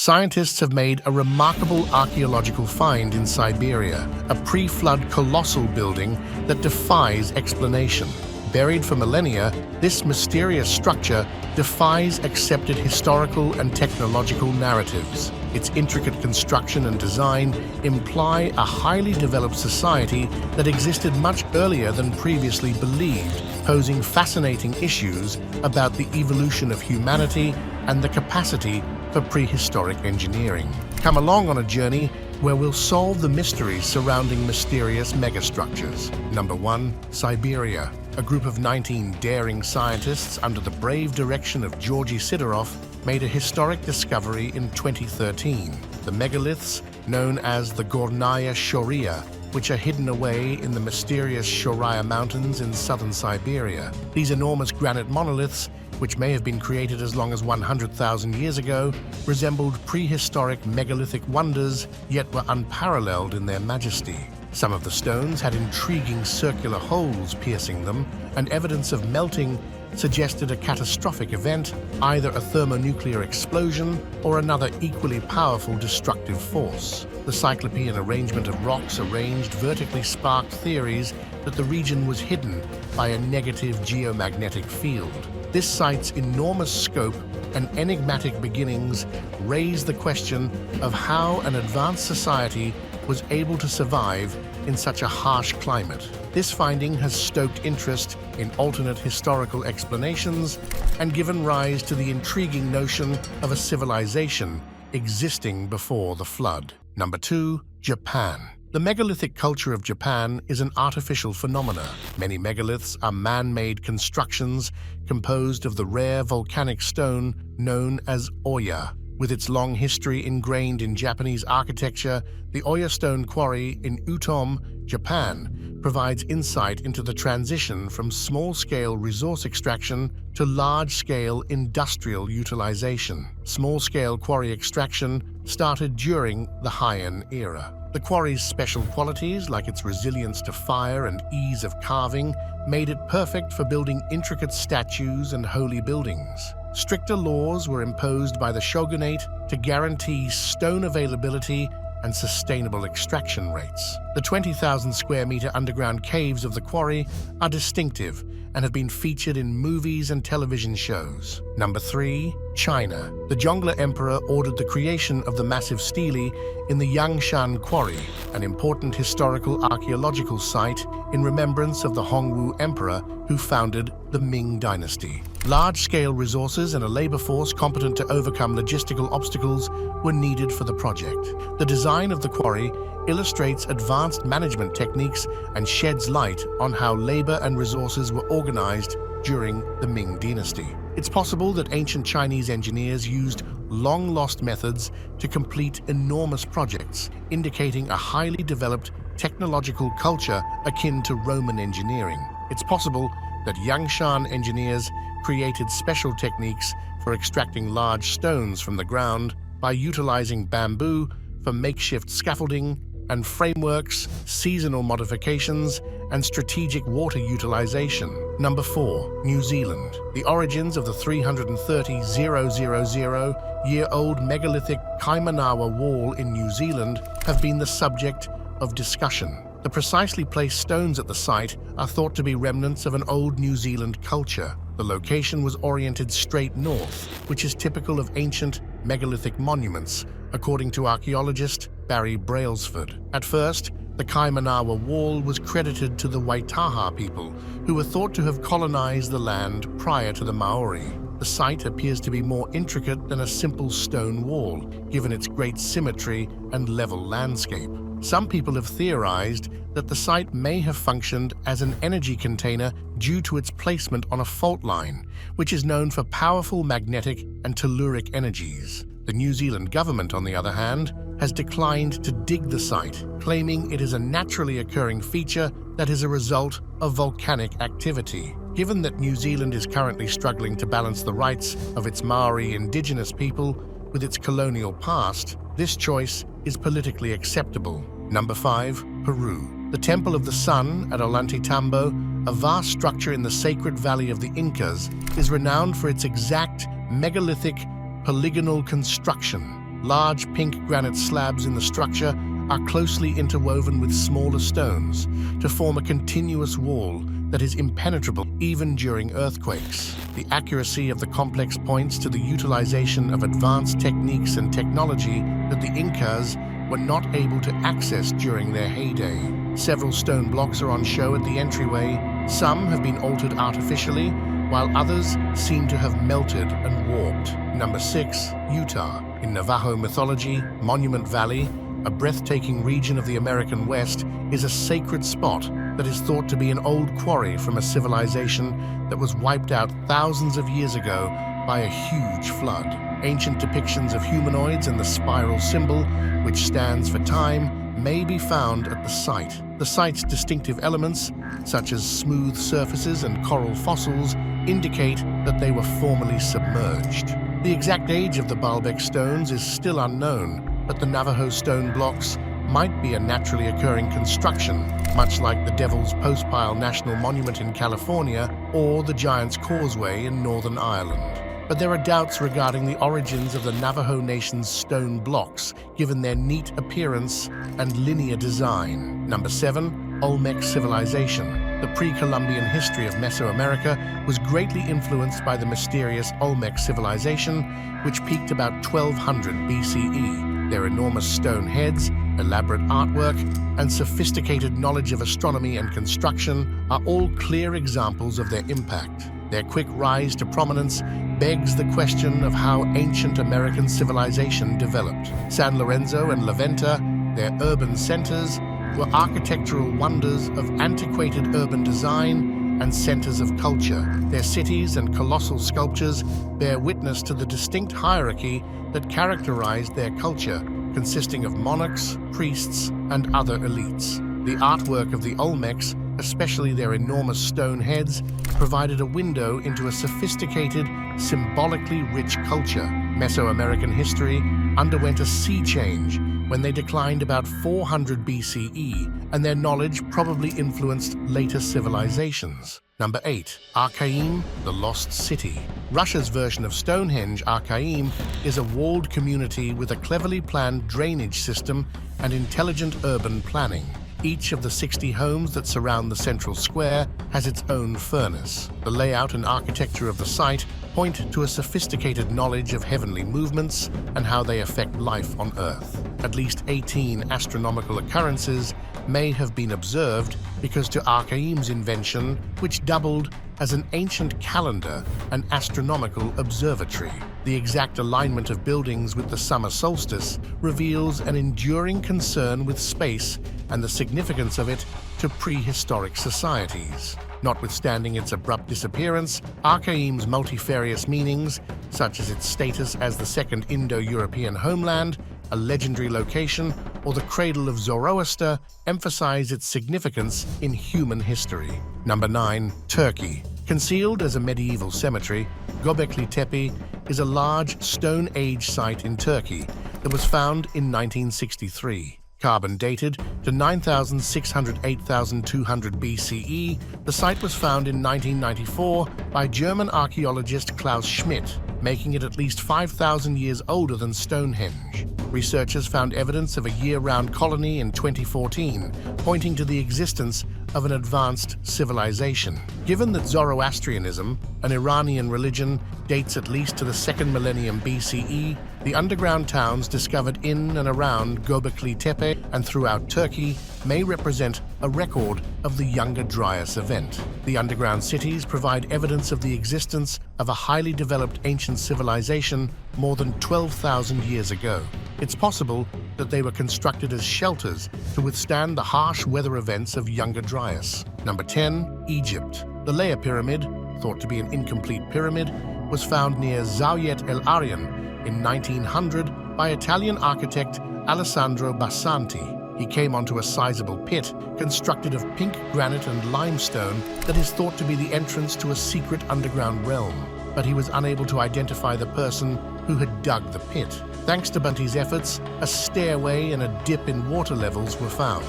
Scientists have made a remarkable archaeological find in Siberia, a pre-flood colossal building that defies explanation. Buried for millennia, this mysterious structure defies accepted historical and technological narratives. Its intricate construction and design imply a highly developed society that existed much earlier than previously believed, posing fascinating issues about the evolution of humanity and the capacity for prehistoric engineering. Come along on a journey where we'll solve the mysteries surrounding mysterious megastructures. Number 1. Siberia. A group of 19 daring scientists under the brave direction of Georgy Sidorov made a historic discovery in 2013. The megaliths, known as the Gornaya Shoria, which are hidden away in the mysterious Shoria Mountains in southern Siberia. These enormous granite monoliths, which may have been created as long as 100,000 years ago, resembled prehistoric megalithic wonders, yet were unparalleled in their majesty. Some of the stones had intriguing circular holes piercing them, and evidence of melting suggested a catastrophic event, either a thermonuclear explosion or another equally powerful destructive force. The cyclopean arrangement of rocks arranged vertically sparked theories that the region was hidden by a negative geomagnetic field. This site's enormous scope and enigmatic beginnings raise the question of how an advanced society was able to survive in such a harsh climate. This finding has stoked interest in alternate historical explanations and given rise to the intriguing notion of a civilization existing before the flood. Number 2. Japan. The megalithic culture of Japan is an artificial phenomena. Many megaliths are man-made constructions composed of the rare volcanic stone known as Oya. With its long history ingrained in Japanese architecture, the Oya Stone Quarry in Utom, Japan, provides insight into the transition from small-scale resource extraction to large-scale industrial utilization. Small-scale quarry extraction started during the Heian era. The quarry's special qualities, like its resilience to fire and ease of carving, made it perfect for building intricate statues and holy buildings. Stricter laws were imposed by the shogunate to guarantee stone availability and sustainable extraction rates. The 20,000 square meter underground caves of the quarry are distinctive and have been featured in movies and television shows. Number 3. China. The Zhongli Emperor ordered the creation of the massive stele in the Yangshan Quarry, an important historical archaeological site in remembrance of the Hongwu Emperor who founded the Ming Dynasty. Large-scale resources and a labor force competent to overcome logistical obstacles were needed for the project. The design of the quarry illustrates advanced management techniques and sheds light on how labor and resources were organized during the Ming Dynasty. It's possible that ancient Chinese engineers used long-lost methods to complete enormous projects, indicating a highly developed technological culture akin to Roman engineering. It's possible that Yangshan engineers created special techniques for extracting large stones from the ground by utilizing bamboo for makeshift scaffolding and frameworks, seasonal modifications, and strategic water utilization. Number 4. New Zealand. The origins of the 330,000-year-old megalithic Kaimanawa Wall in New Zealand have been the subject of discussion. The precisely placed stones at the site are thought to be remnants of an old New Zealand culture. The location was oriented straight north, which is typical of ancient megalithic monuments, according to archaeologist Barry Brailsford. At first, the Kaimanawa Wall was credited to the Waitaha people, who were thought to have colonized the land prior to the Maori. The site appears to be more intricate than a simple stone wall, given its great symmetry and level landscape. Some people have theorized that the site may have functioned as an energy container due to its placement on a fault line, which is known for powerful magnetic and telluric energies. The New Zealand government, on the other hand, has declined to dig the site, claiming it is a naturally occurring feature that is a result of volcanic activity. Given that New Zealand is currently struggling to balance the rights of its Maori indigenous people with its colonial past, this choice is politically acceptable. Number 5. Peru. The Temple of the Sun at Ollantaytambo, a vast structure in the sacred valley of the Incas, is renowned for its exact megalithic polygonal construction. Large pink granite slabs in the structure are closely interwoven with smaller stones to form a continuous wall that is impenetrable even during earthquakes. The accuracy of the complex points to the utilization of advanced techniques and technology that the Incas were not able to access during their heyday. Several stone blocks are on show at the entryway. Some have been altered artificially, while others seem to have melted and warped. Number 6. Utah. In Navajo mythology, Monument Valley, a breathtaking region of the American West, is a sacred spot that is thought to be an old quarry from a civilization that was wiped out thousands of years ago by a huge flood. Ancient depictions of humanoids and the spiral symbol, which stands for time, may be found at the site. The site's distinctive elements, such as smooth surfaces and coral fossils, indicate that they were formerly submerged. The exact age of the Baalbek stones is still unknown, but the Navajo stone blocks might be a naturally occurring construction, much like the Devil's Postpile National Monument in California or the Giant's Causeway in Northern Ireland. But there are doubts regarding the origins of the Navajo Nation's stone blocks, given their neat appearance and linear design. Number 7. Olmec civilization. The pre-Columbian history of Mesoamerica was greatly influenced by the mysterious Olmec civilization, which peaked about 1200 BCE. Their enormous stone heads, elaborate artwork, and sophisticated knowledge of astronomy and construction are all clear examples of their impact. Their quick rise to prominence begs the question of how ancient American civilization developed. San Lorenzo and La Venta, their urban centers, were architectural wonders of antiquated urban design and centers of culture. Their cities and colossal sculptures bear witness to the distinct hierarchy that characterized their culture, consisting of monarchs, priests, and other elites. The artwork of the Olmecs, especially their enormous stone heads, provided a window into a sophisticated, symbolically rich culture. Mesoamerican history underwent a sea change when they declined about 400 BCE, and their knowledge probably influenced later civilizations. Number 8. Archaim, the Lost City. Russia's version of Stonehenge, Archaim, is a walled community with a cleverly planned drainage system and intelligent urban planning. Each of the 60 homes that surround the central square has its own furnace. The layout and architecture of the site point to a sophisticated knowledge of heavenly movements and how they affect life on Earth. At least 18 astronomical occurrences may have been observed because to Archaim's invention, which doubled as an ancient calendar and astronomical observatory. The exact alignment of buildings with the summer solstice reveals an enduring concern with space and the significance of it to prehistoric societies. Notwithstanding its abrupt disappearance, Archaim's multifarious meanings, such as its status as the second Indo-European homeland, a legendary location, or the cradle of Zoroaster, emphasize its significance in human history. Number 9. Turkey. Concealed as a medieval cemetery, Göbekli Tepe is a large Stone Age site in Turkey that was found in 1963. Carbon dated to 9,608,200 BCE, the site was found in 1994 by German archaeologist Klaus Schmidt, making it at least 5,000 years older than Stonehenge. Researchers found evidence of a year-round colony in 2014, pointing to the existence of an advanced civilization. Given that Zoroastrianism, an Iranian religion, dates at least to the second millennium BCE, the underground towns discovered in and around Göbekli Tepe and throughout Turkey may represent a record of the Younger Dryas event. The underground cities provide evidence of the existence of a highly developed ancient civilization more than 12,000 years ago. It's possible that they were constructed as shelters to withstand the harsh weather events of Younger Dryas. Number 10. Egypt. The Leia Pyramid, thought to be an incomplete pyramid, was found near Zawiet El Aryan in 1900 by Italian architect Alessandro Bassanti. He came onto a sizable pit constructed of pink granite and limestone that is thought to be the entrance to a secret underground realm, but he was unable to identify the person who had dug the pit. Thanks to Bassanti's efforts, a stairway and a dip in water levels were found.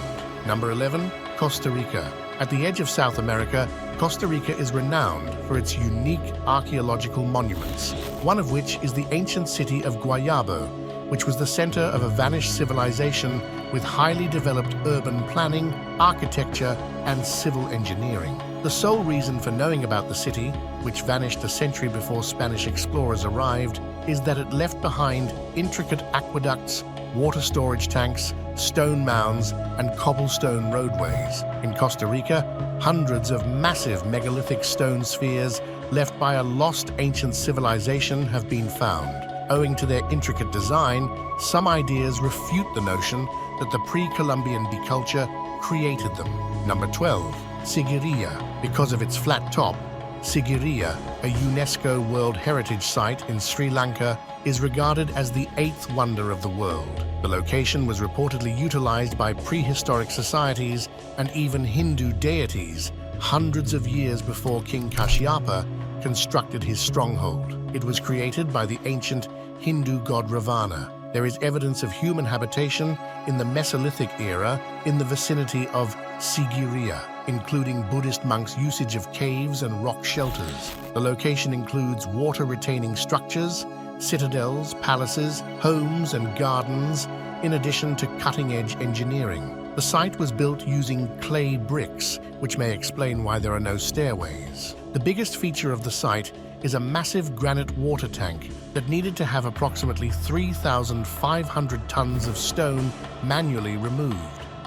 Number 11. Costa Rica. At the edge of South America, Costa Rica is renowned for its unique archaeological monuments, one of which is the ancient city of Guayabo, which was the center of a vanished civilization with highly developed urban planning, architecture, and civil engineering. The sole reason for knowing about the city, which vanished a century before Spanish explorers arrived, is that it left behind intricate aqueducts, water storage tanks, stone mounds, and cobblestone roadways. In Costa Rica, hundreds of massive megalithic stone spheres left by a lost ancient civilization have been found. Owing to their intricate design, some ideas refute the notion that the pre-Columbian culture created them. Number 12. Sigiriya. Because of its flat top, Sigiriya, a UNESCO World Heritage Site in Sri Lanka, is regarded as the eighth wonder of the world. The location was reportedly utilized by prehistoric societies and even Hindu deities hundreds of years before King Kashyapa constructed his stronghold. It was created by the ancient Hindu god Ravana. There is evidence of human habitation in the Mesolithic era in the vicinity of Sigiriya, including Buddhist monks' usage of caves and rock shelters. The location includes water-retaining structures, citadels, palaces, homes, and gardens, in addition to cutting-edge engineering. The site was built using clay bricks, which may explain why there are no stairways. The biggest feature of the site is a massive granite water tank that needed to have approximately 3,500 tons of stone manually removed.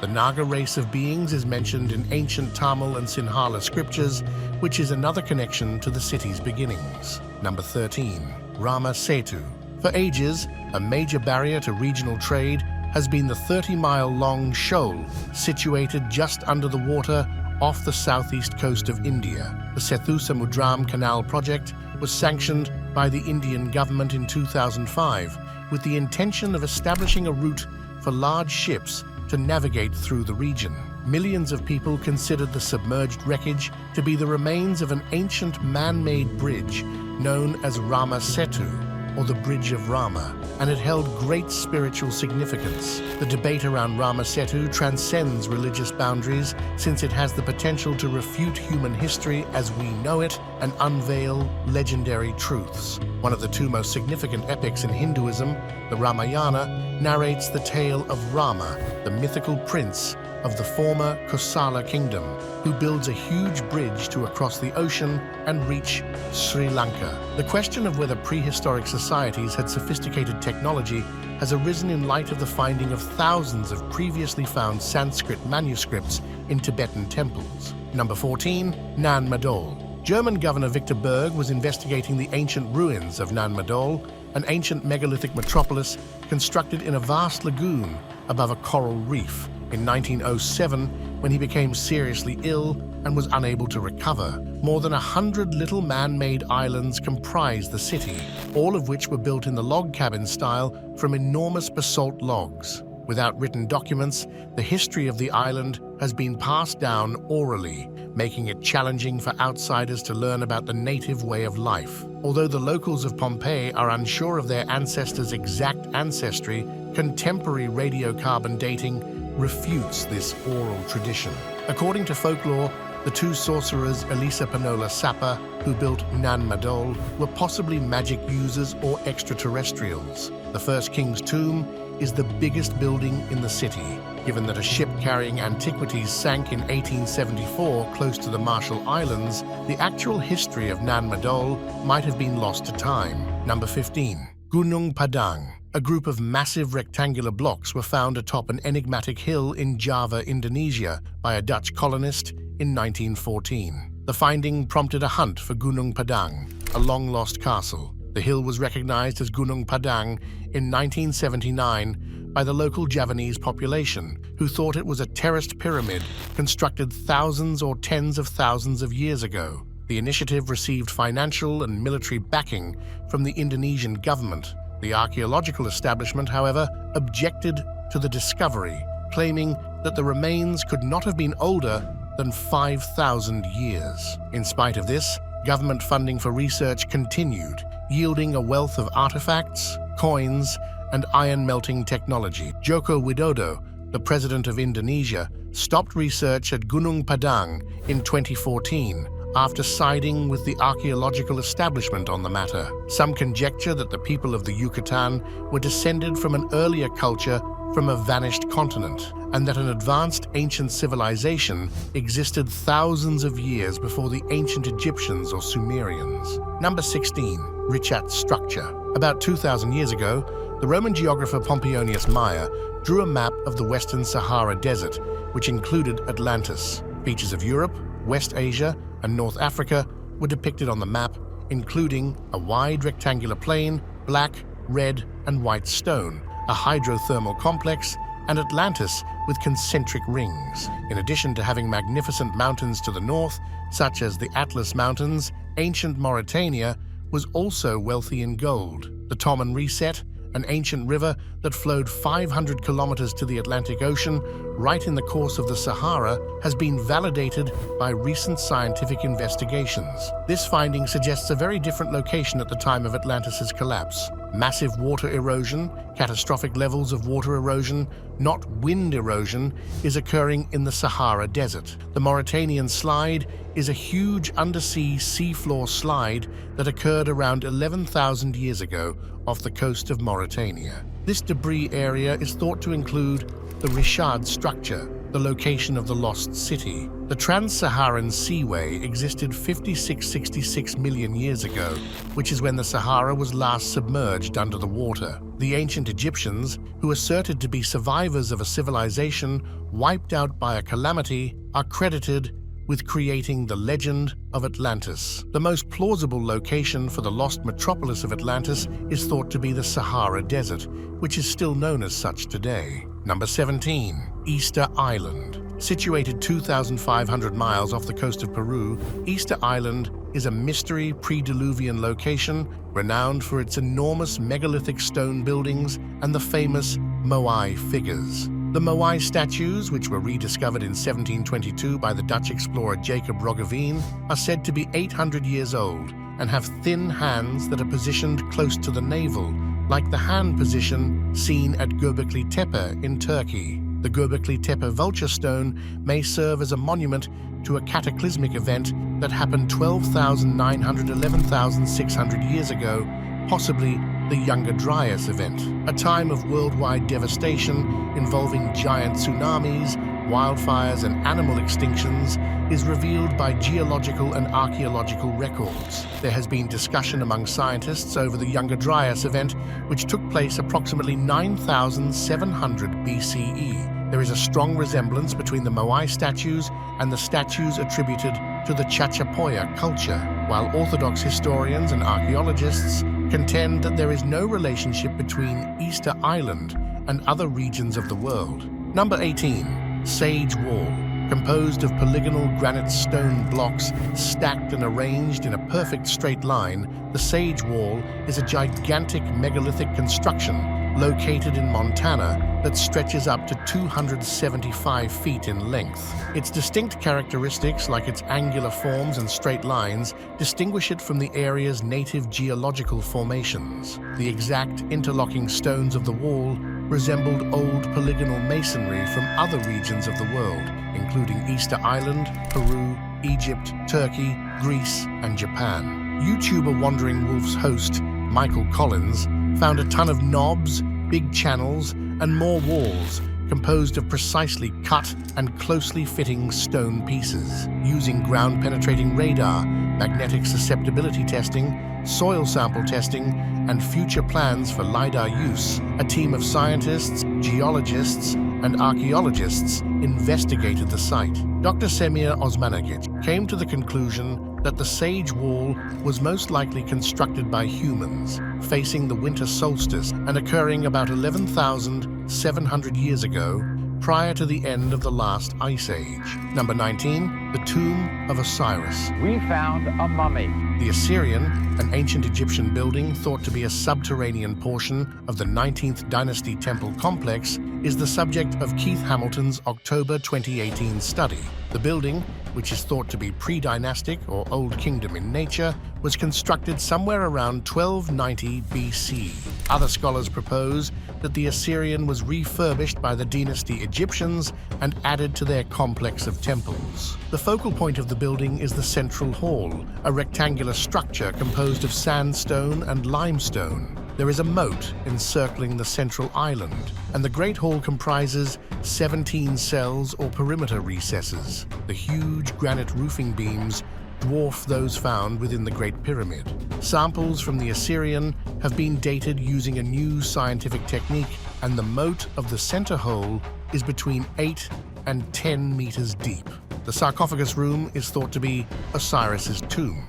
The Naga race of beings is mentioned in ancient Tamil and Sinhala scriptures, which is another connection to the city's beginnings. Number 13. Rama Setu. For ages, a major barrier to regional trade has been the 30-mile-long shoal situated just under the water off the southeast coast of India. The Sethu Samudram Canal project was sanctioned by the Indian government in 2005 with the intention of establishing a route for large ships to navigate through the region. Millions of people considered the submerged wreckage to be the remains of an ancient man-made bridge known as Rama Setu, or the Bridge of Rama, and it held great spiritual significance. The debate around Rama Setu transcends religious boundaries since it has the potential to refute human history as we know it and unveil legendary truths. One of the two most significant epics in Hinduism, the Ramayana, narrates the tale of Rama, the mythical prince of the former Kosala kingdom, who builds a huge bridge to cross the ocean and reach Sri Lanka. The question of whether prehistoric societies had sophisticated technology has arisen in light of the finding of thousands of previously found Sanskrit manuscripts in Tibetan temples. Number 14. Nan Madol. German Governor Victor Berg was investigating the ancient ruins of Nan Madol, an ancient megalithic metropolis constructed in a vast lagoon above a coral reef. In 1907, when he became seriously ill and was unable to recover, more than 100 little man-made islands comprised the city, all of which were built in the log cabin style from enormous basalt logs. Without written documents, the history of the island has been passed down orally, making it challenging for outsiders to learn about the native way of life. Although the locals of Pompeii are unsure of their ancestors' exact ancestry, contemporary radiocarbon dating refutes this oral tradition. According to folklore, the two sorcerers Elisa Panola Sapa, who built Nan Madol, were possibly magic users or extraterrestrials. The first king's tomb is the biggest building in the city. Given that a ship carrying antiquities sank in 1874 close to the Marshall Islands, the actual history of Nan Madol might have been lost to time. Number 15. Gunung Padang. A group of massive rectangular blocks were found atop an enigmatic hill in Java, Indonesia, by a Dutch colonist in 1914. The finding prompted a hunt for Gunung Padang, a long-lost castle. The hill was recognized as Gunung Padang in 1979 by the local Javanese population, who thought it was a terraced pyramid constructed thousands or tens of thousands of years ago. The initiative received financial and military backing from the Indonesian government. The archaeological establishment, however, objected to the discovery, claiming that the remains could not have been older than 5,000 years. In spite of this, government funding for research continued, yielding a wealth of artifacts, coins, and iron-melting technology. Joko Widodo, the president of Indonesia, stopped research at Gunung Padang in 2014 after siding with the archaeological establishment on the matter. Some conjecture that the people of the Yucatan were descended from an earlier culture from a vanished continent, and that an advanced ancient civilization existed thousands of years before the ancient Egyptians or Sumerians. Number 16. Richat structure. About 2,000 years ago, the Roman geographer Pomponius Maya drew a map of the Western Sahara Desert, which included Atlantis. Features of Europe, West Asia, and North Africa were depicted on the map, including a wide rectangular plain, black, red, and white stone, a hydrothermal complex, and Atlantis with concentric rings. In addition to having magnificent mountains to the north, such as the Atlas Mountains, ancient Mauritania was also wealthy in gold. The Taman Reset, an ancient river that flowed 500 kilometers to the Atlantic Ocean right in the course of the Sahara, has been validated by recent scientific investigations. This finding suggests a very different location at the time of Atlantis' collapse. Massive water erosion, catastrophic levels of water erosion, not wind erosion, is occurring in the Sahara Desert. The Mauritanian slide is a huge undersea seafloor slide that occurred around 11,000 years ago off the coast of Mauritania. This debris area is thought to include the Richat structure, the location of the lost city. The Trans-Saharan Seaway existed 56-66 million years ago, which is when the Sahara was last submerged under the water. The ancient Egyptians, who asserted to be survivors of a civilization wiped out by a calamity, are credited with creating the legend of Atlantis. The most plausible location for the lost metropolis of Atlantis is thought to be the Sahara Desert, which is still known as such today. Number 17. Easter Island. Situated 2,500 miles off the coast of Peru, Easter Island is a mystery pre-Diluvian location renowned for its enormous megalithic stone buildings and the famous Moai figures. The Moai statues, which were rediscovered in 1722 by the Dutch explorer Jacob Roggeveen, are said to be 800 years old and have thin hands that are positioned close to the navel, like the hand position seen at Göbekli Tepe in Turkey. The Göbekli Tepe vulture stone may serve as a monument to a cataclysmic event that happened 12,900 to 11,600 years ago, possibly the Younger Dryas event, a time of worldwide devastation involving giant tsunamis, wildfires, and animal extinctions, is revealed by geological and archaeological records. There has been discussion among scientists over the Younger Dryas event, which took place approximately 9,700 BCE. There is a strong resemblance between the Moai statues and the statues attributed to the Chachapoya culture, while Orthodox historians and archaeologists contend that there is no relationship between Easter Island and other regions of the world. Number 18. Sage Wall. Composed of polygonal granite stone blocks stacked and arranged in a perfect straight line, the Sage Wall is a gigantic megalithic construction located in Montana that stretches up to 275 feet in length. Its distinct characteristics, like its angular forms and straight lines, distinguish it from the area's native geological formations. The exact interlocking stones of the wall resembled old polygonal masonry from other regions of the world, including Easter Island, Peru, Egypt, Turkey, Greece, and Japan. YouTuber Wandering Wolf's host, Michael Collins, found a ton of knobs, big channels, and more walls composed of precisely cut and closely fitting stone pieces. Using ground-penetrating radar, magnetic susceptibility testing, soil sample testing, and future plans for LiDAR use, a team of scientists, geologists, and archaeologists investigated the site. Dr. Semir Osmanagic came to the conclusion that the Sage Wall was most likely constructed by humans, facing the winter solstice and occurring about 11,700 years ago, prior to the end of the last ice age. Number 19. The Tomb of Osiris. We found a mummy. The Assyrian, an ancient Egyptian building thought to be a subterranean portion of the 19th dynasty temple complex, is the subject of Keith Hamilton's October 2018 study. The building, which is thought to be pre-dynastic or Old Kingdom in nature, was constructed somewhere around 1290 BC. Other scholars propose that the Assyrian was refurbished by the dynasty Egyptians and added to their complex of temples. The focal point of the building is the central hall, a rectangular structure composed of sandstone and limestone. There is a moat encircling the central island, and the Great Hall comprises 17 cells or perimeter recesses. The huge granite roofing beams dwarf those found within the Great Pyramid. Samples from the Assyrian have been dated using a new scientific technique, and the moat of the center hole is between 8 and 10 meters deep. The sarcophagus room is thought to be Osiris's tomb.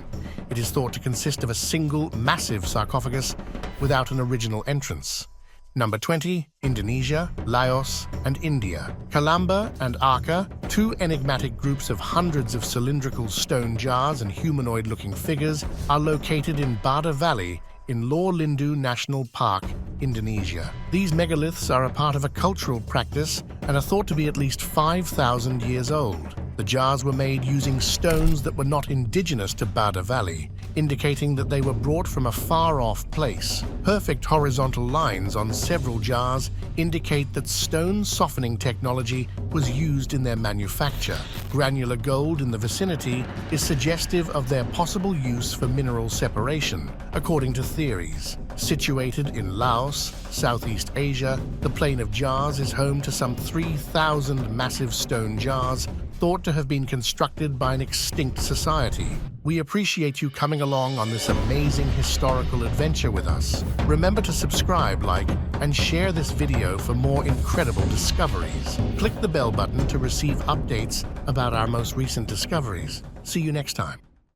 It is thought to consist of a single massive sarcophagus without an original entrance. Number 20, Indonesia, Laos, and India. Kalamba and Arka, two enigmatic groups of hundreds of cylindrical stone jars and humanoid-looking figures, are located in Bada Valley in Lor Lindu National Park, Indonesia. These megaliths are a part of a cultural practice and are thought to be at least 5,000 years old. The jars were made using stones that were not indigenous to Bada Valley, indicating that they were brought from a far-off place. Perfect horizontal lines on several jars indicate that stone softening technology was used in their manufacture. Granular gold in the vicinity is suggestive of their possible use for mineral separation, according to theories. Situated in Laos, Southeast Asia, the Plain of Jars is home to some 3,000 massive stone jars thought to have been constructed by an extinct society. We appreciate you coming along on this amazing historical adventure with us. Remember to subscribe, like, and share this video for more incredible discoveries. Click the bell button to receive updates about our most recent discoveries. See you next time.